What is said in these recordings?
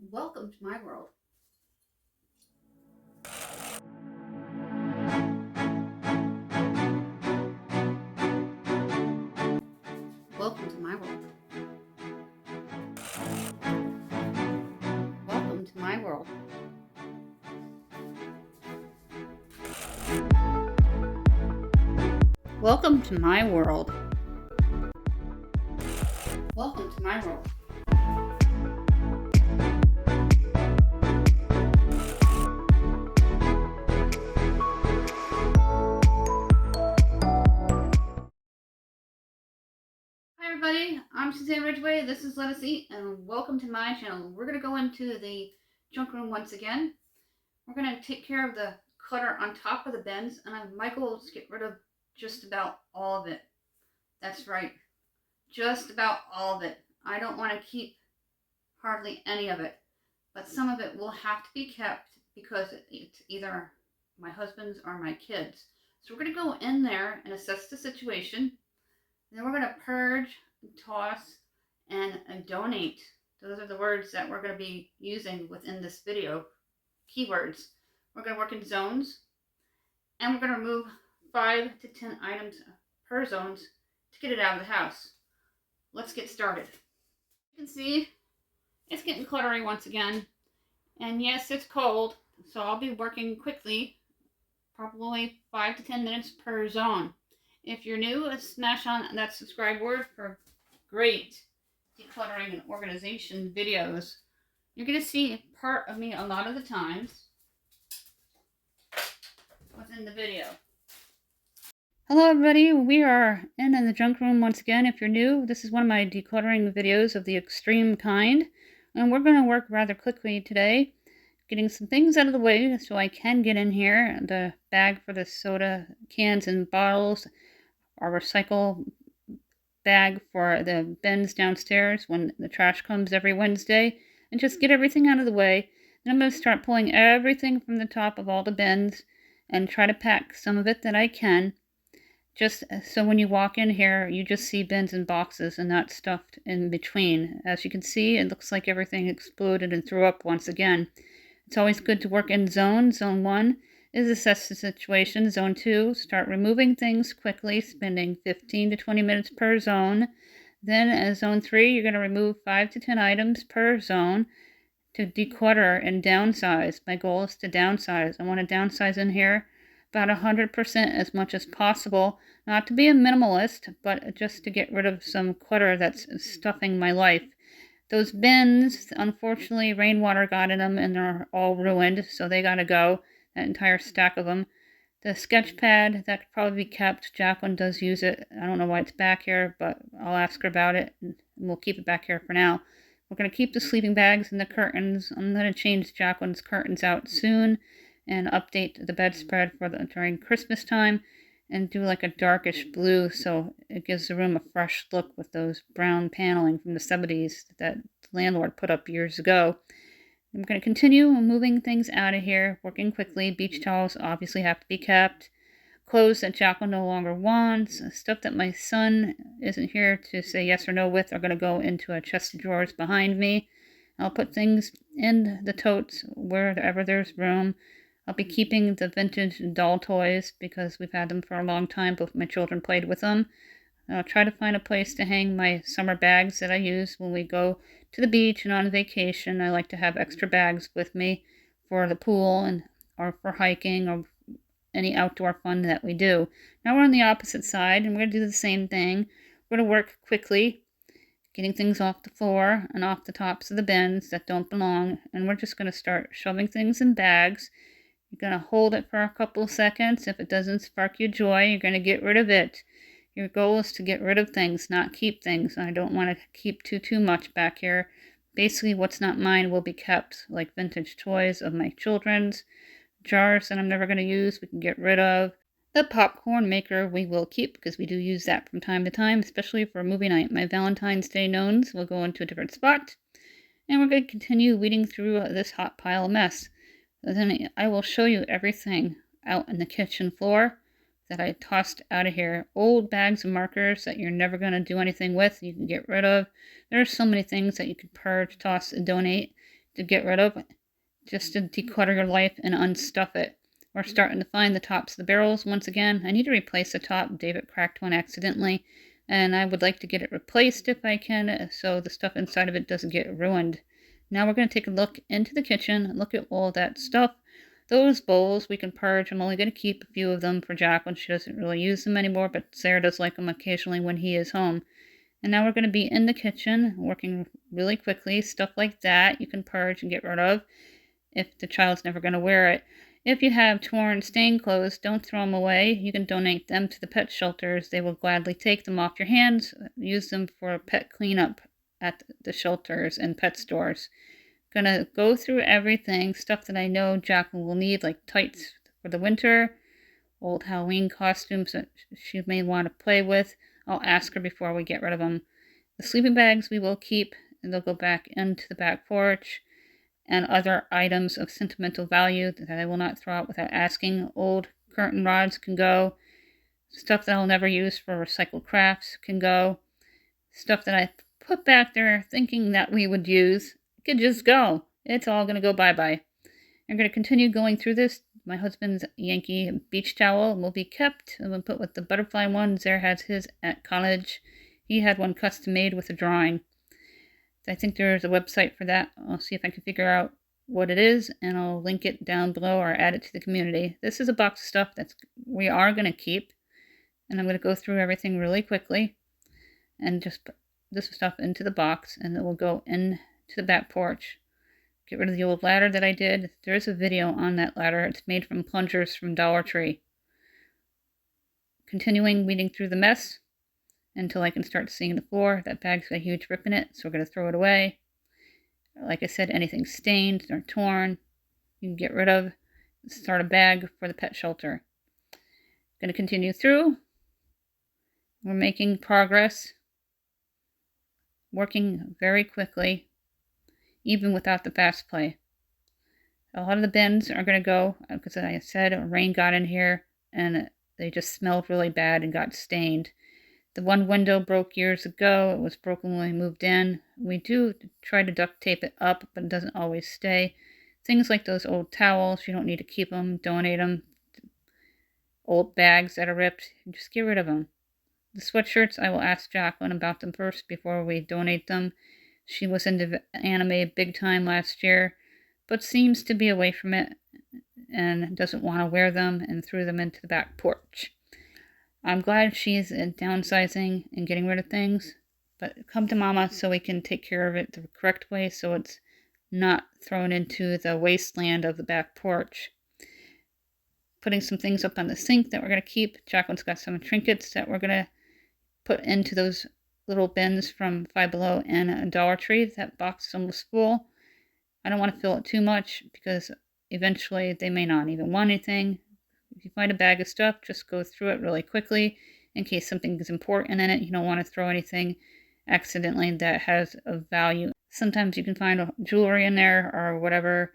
Welcome to my world. Welcome to my world. Welcome to my world. Welcome to my world. Welcome to my world. Hi everybody, I'm Suzanne Ridgway. This is Let Us Eat, and welcome to my channel. We're going to go into the junk room once again. We're going to take care of the clutter on top of the bins, and my goal is to get rid of just about all of it. That's right, just about all of it. I don't want to keep hardly any of it, but some of it will have to be kept because it's either my husband's or my kids. So we're going to go in there and assess the situation. Then we're going to purge, toss, and donate. Those are the words that we're going to be using within this video. Keywords. We're going to work in zones, and we're going to remove 5 to 10 items per zones to get it out of the house. Let's get started. You can see it's getting cluttery once again. And yes, it's cold, so I'll be working quickly, probably 5 to 10 minutes per zone. If you're new, smash on that subscribe word for great decluttering and organization videos. You're going to see part of me a lot of the times within the video. Hello everybody, we are in the junk room once again. If you're new, this is one of my decluttering videos of the extreme kind. And we're going to work rather quickly today, getting some things out of the way so I can get in here. The bag for the soda cans and bottles, our recycle bag for the bins downstairs when the trash comes every Wednesday, and just get everything out of the way. Then I'm going to start pulling everything from the top of all the bins and try to pack some of it that I can. Just so when you walk in here, you just see bins and boxes and not stuffed in between. As you can see, it looks like everything exploded and threw up once again. It's always good to work in zones. Zone 1 is assess the situation. Zone 2, start removing things quickly, spending 15 to 20 minutes per zone. Then as Zone 3, you're going to remove 5 to 10 items per zone to declutter and downsize. My goal is to downsize. I want to downsize in here about 100% as much as possible. Not to be a minimalist, but just to get rid of some clutter that's stuffing my life. Those bins, unfortunately, rainwater got in them and they're all ruined, so they gotta go, that entire stack of them. The sketch pad, that could probably be kept. Jacqueline does use it. I don't know why it's back here, but I'll ask her about it, and we'll keep it back here for now. We're going to keep the sleeping bags and the curtains. I'm going to change Jacqueline's curtains out soon and update the bedspread for during Christmas time and do like a darkish blue so it gives the room a fresh look with those brown paneling from the 70s that the landlord put up years ago. I'm going to continue moving things out of here, working quickly. Beach towels obviously have to be kept. Clothes that Jacqueline no longer wants. Stuff that my son isn't here to say yes or no with are going to go into a chest of drawers behind me. I'll put things in the totes wherever there's room. I'll be keeping the vintage doll toys because we've had them for a long time. Both my children played with them. I'll try to find a place to hang my summer bags that I use when we go to the beach and on vacation. I like to have extra bags with me for the pool and or for hiking or any outdoor fun that we do. Now we're on the opposite side and we're going to do the same thing. We're going to work quickly, getting things off the floor and off the tops of the bins that don't belong. And we're just going to start shoving things in bags. You're going to hold it for a couple of seconds. If it doesn't spark you joy, you're going to get rid of it. Your goal is to get rid of things, not keep things. I don't want to keep too much back here. Basically, what's not mine will be kept, like vintage toys of my children's. Jars that I'm never going to use, we can get rid of. The popcorn maker we will keep because we do use that from time to time, especially for movie night. My Valentine's Day knowns will go into a different spot. And we're going to continue weeding through this hot pile of mess. Then I will show you everything out in the kitchen floor that I tossed out of here. Old bags of markers that you're never going to do anything with, you can get rid of. There are so many things that you could purge, toss, and donate to get rid of, just to declutter your life and unstuff it. We're starting to find the tops of the barrels once again. I need to replace the top. David cracked one accidentally, and I would like to get it replaced if I can, so the stuff inside of it doesn't get ruined. Now we're going to take a look into the kitchen, look at all that stuff. Those bowls we can purge. I'm only going to keep a few of them for Jacqueline. She doesn't really use them anymore, but Sarah does like them occasionally when he is home. And now we're going to be in the kitchen, working really quickly. Stuff like that you can purge and get rid of if the child's never going to wear it. If you have torn, stained clothes, don't throw them away. You can donate them to the pet shelters. They will gladly take them off your hands, use them for pet cleanup at the shelters and pet stores. Gonna go through everything, stuff that I know Jacqueline will need, like tights for the winter, old Halloween costumes that she may want to play with. I'll ask her before we get rid of them. The sleeping bags we will keep, and they'll go back into the back porch. And other items of sentimental value that I will not throw out without asking. Old curtain rods can go. Stuff that I'll never use for recycled crafts can go. Stuff that I put back there thinking that we would use can just go. It's all going to go bye-bye. I'm going to continue going through this. My husband's Yankee beach towel will be kept. I'm going to put with the butterfly one. Zare has his at college. He had one custom made with a drawing. I think there's a website for that. I'll see if I can figure out what it is, and I'll link it down below or add it to the community. This is a box of stuff that we are going to keep, and I'm going to go through everything really quickly and just put this stuff into the box, and it will go into the back porch. Get rid of the old ladder that I did. There is a video on that ladder. It's made from plungers from Dollar Tree. Continuing weeding through the mess until I can start seeing the floor. That bag's got a huge rip in it, so we're going to throw it away. Like I said, anything stained or torn, you can get rid of. Start a bag for the pet shelter. Going to continue through. We're making progress. Working very quickly, even without the fast play. A lot of the bins are going to go, because I said rain got in here and they just smelled really bad and got stained. The one window broke years ago. It was broken when we moved in. We do try to duct tape it up, but it doesn't always stay. Things like those old towels, you don't need to keep them, donate them. Old bags that are ripped, just get rid of them. The sweatshirts, I will ask Jacqueline about them first before we donate them. She was into anime big time last year, but seems to be away from it and doesn't want to wear them and threw them into the back porch. I'm glad she's downsizing and getting rid of things, but come to Mama so we can take care of it the correct way so it's not thrown into the wasteland of the back porch. Putting some things up on the sink that we're going to keep. Jacqueline's got some trinkets that we're going to put into those little bins from Five Below and Dollar Tree. That box is almost full. I don't want to fill it too much because eventually they may not even want anything. If you find a bag of stuff, just go through it really quickly in case something is important in it. You don't want to throw anything accidentally that has a value. Sometimes you can find jewelry in there or whatever,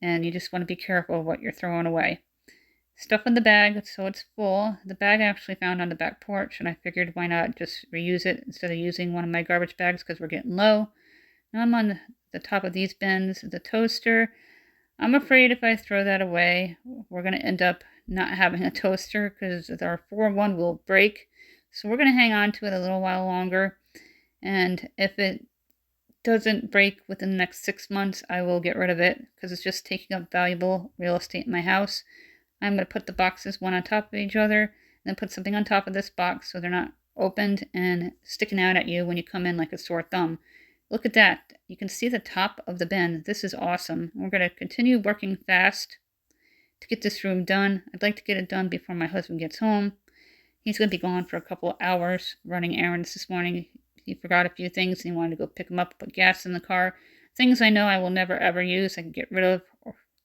and you just want to be careful what you're throwing away. Stuff in the bag so it's full. The bag I actually found on the back porch, and I figured why not just reuse it instead of using one of my garbage bags because we're getting low. Now I'm on the top of these bins. The toaster, I'm afraid if I throw that away, we're going to end up not having a toaster because our 4-1 will break. So we're going to hang on to it a little while longer. And if it doesn't break within the next 6 months, I will get rid of it because it's just taking up valuable real estate in my house. I'm going to put the boxes one on top of each other and then put something on top of this box so they're not opened and sticking out at you when you come in like a sore thumb. Look at that. You can see the top of the bin. This is awesome. We're going to continue working fast to get this room done. I'd like to get it done before my husband gets home. He's going to be gone for a couple of hours running errands this morning. He forgot a few things and he wanted to go pick them up, put gas in the car. Things I know I will never ever use, I can get rid of,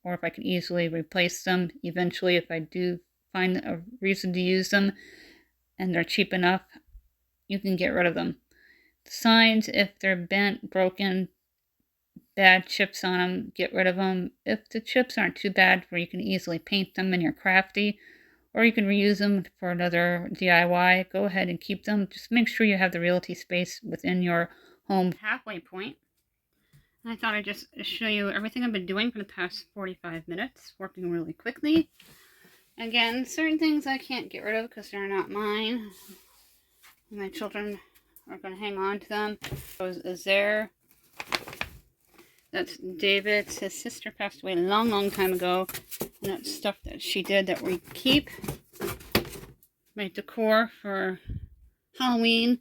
or if I can easily replace them eventually if I do find a reason to use them and they're cheap enough, you can get rid of them. The signs, if they're bent, broken, bad chips on them, get rid of them. If the chips aren't too bad where you can easily paint them and you're crafty, or you can reuse them for another DIY, go ahead and keep them. Just make sure you have the realty space within your home halfway point. I thought I'd just show you everything I've been doing for the past 45 minutes, working really quickly. Again, certain things I can't get rid of because they're not mine. My children are going to hang on to them. Is there? That's David's. His sister passed away a long time ago. And that's stuff that she did that we keep. My decor for Halloween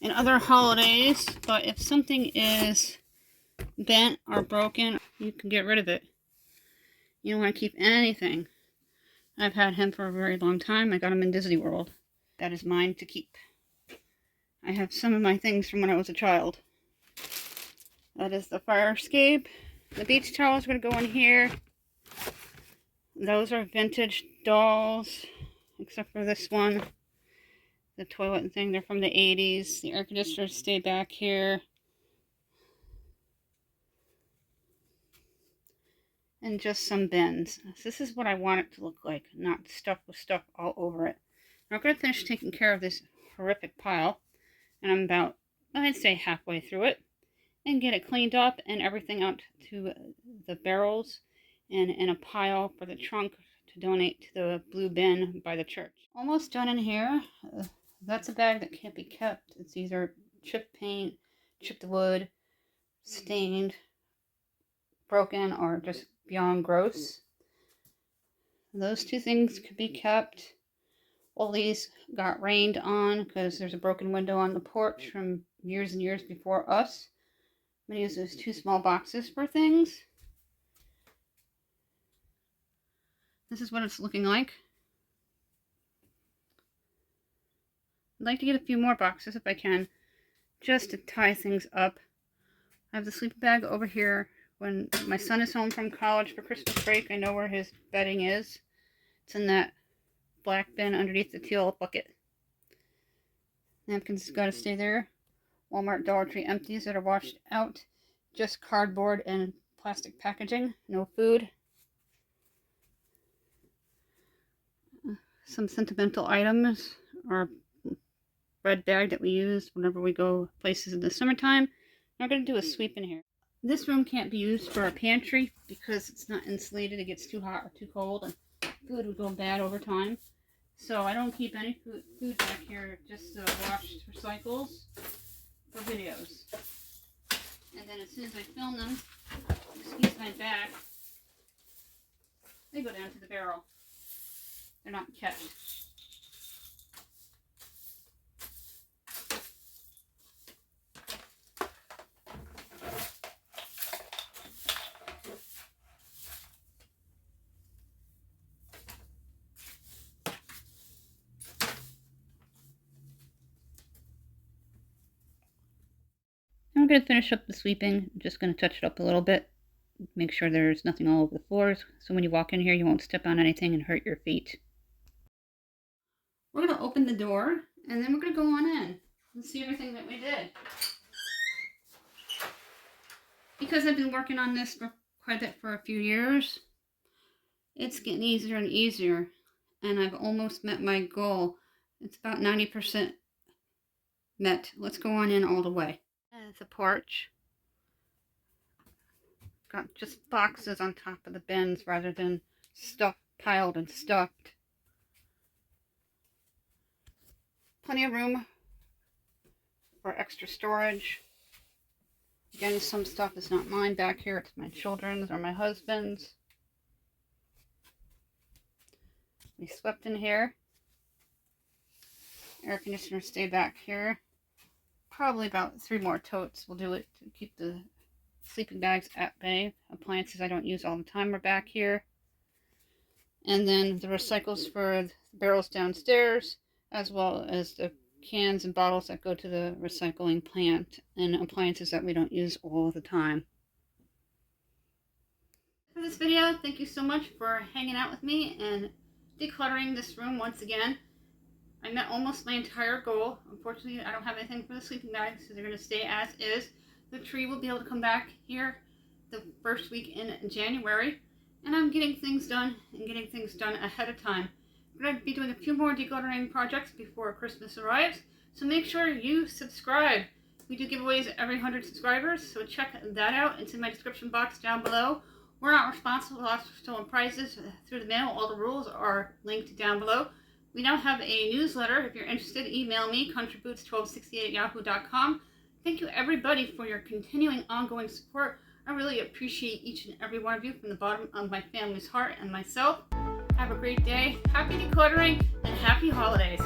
and other holidays. But if something is bent or broken, you can get rid of it. You don't want to keep anything. I've had him for a very long time. I got him in Disney World. That is mine to keep. I have some of my things from when I was a child. That is the fire escape. The beach towels are going to go in here. Those are vintage dolls, except for this one. The toilet and thing, they're from the 80s. The air conditioners stay back here. And just some bins. This is what I want it to look like, not stuffed with stuff all over it. Now I'm going to finish taking care of this horrific pile. And I'm about, I'd say, halfway through it. And get it cleaned up and everything out to the barrels and in a pile for the trunk to donate to the blue bin by the church. Almost done in here. That's a bag that can't be kept. It's either chipped paint, chipped wood, stained, broken, or just beyond gross. Those two things could be kept. All these got rained on because there's a broken window on the porch from years and years before us. I'm going to use those two small boxes for things. This is what it's looking like. I'd like to get a few more boxes if I can, just to tie things up. I have the sleeping bag over here. When my son is home from college for Christmas break, I know where his bedding is. It's in that black bin underneath the teal bucket. Napkins got to stay there. Walmart Dollar Tree empties that are washed out. Just cardboard and plastic packaging. No food. Some sentimental items. Our bread bag that we use whenever we go places in the summertime. I'm going to do a sweep in here. This room can't be used for a pantry because it's not insulated. It gets too hot or too cold and food would go bad over time. So I don't keep any food back here, just washed recycles for videos. And then as soon as I film them, excuse my back, they go down to the barrel. They're not kept. I'm going to finish up the sweeping. I'm just going to touch it up a little bit. Make sure there's nothing all over the floors. So when you walk in here, you won't step on anything and hurt your feet. We're going to open the door and then we're going to go on in and see everything that we did. Because I've been working on this for quite a bit for a few years, it's getting easier and easier. And I've almost met my goal. It's about 90% met. Let's go on in all the way. It's a porch. Got just boxes on top of the bins rather than stuff piled and stuffed. Plenty of room for extra storage. Again, some stuff is not mine back here. It's my children's or my husband's. We swept in here. Air conditioner stay back here. Probably about 3 more totes will do it to keep the sleeping bags at bay. Appliances I don't use all the time are back here. And then the recycles for the barrels downstairs, as well as the cans and bottles that go to the recycling plant, and appliances that we don't use all the time. For this video, thank you so much for hanging out with me and decluttering this room once again. I met almost my entire goal. Unfortunately, I don't have anything for the sleeping bags, so they're going to stay as is. The tree will be able to come back here the first week in January. And I'm getting things done and getting things done ahead of time. I'm going to be doing a few more decluttering projects before Christmas arrives. So make sure you subscribe We do giveaways every 100 subscribers, so check that out. It's in my description box down below. We're not responsible for stolen prizes through the mail. All the rules are linked down below. We now have a newsletter. If you're interested, email me, countryboots1268@yahoo.com. Thank you, everybody, for your continuing, ongoing support. I really appreciate each and every one of you from the bottom of my family's heart and myself. Have a great day. Happy decluttering and happy holidays.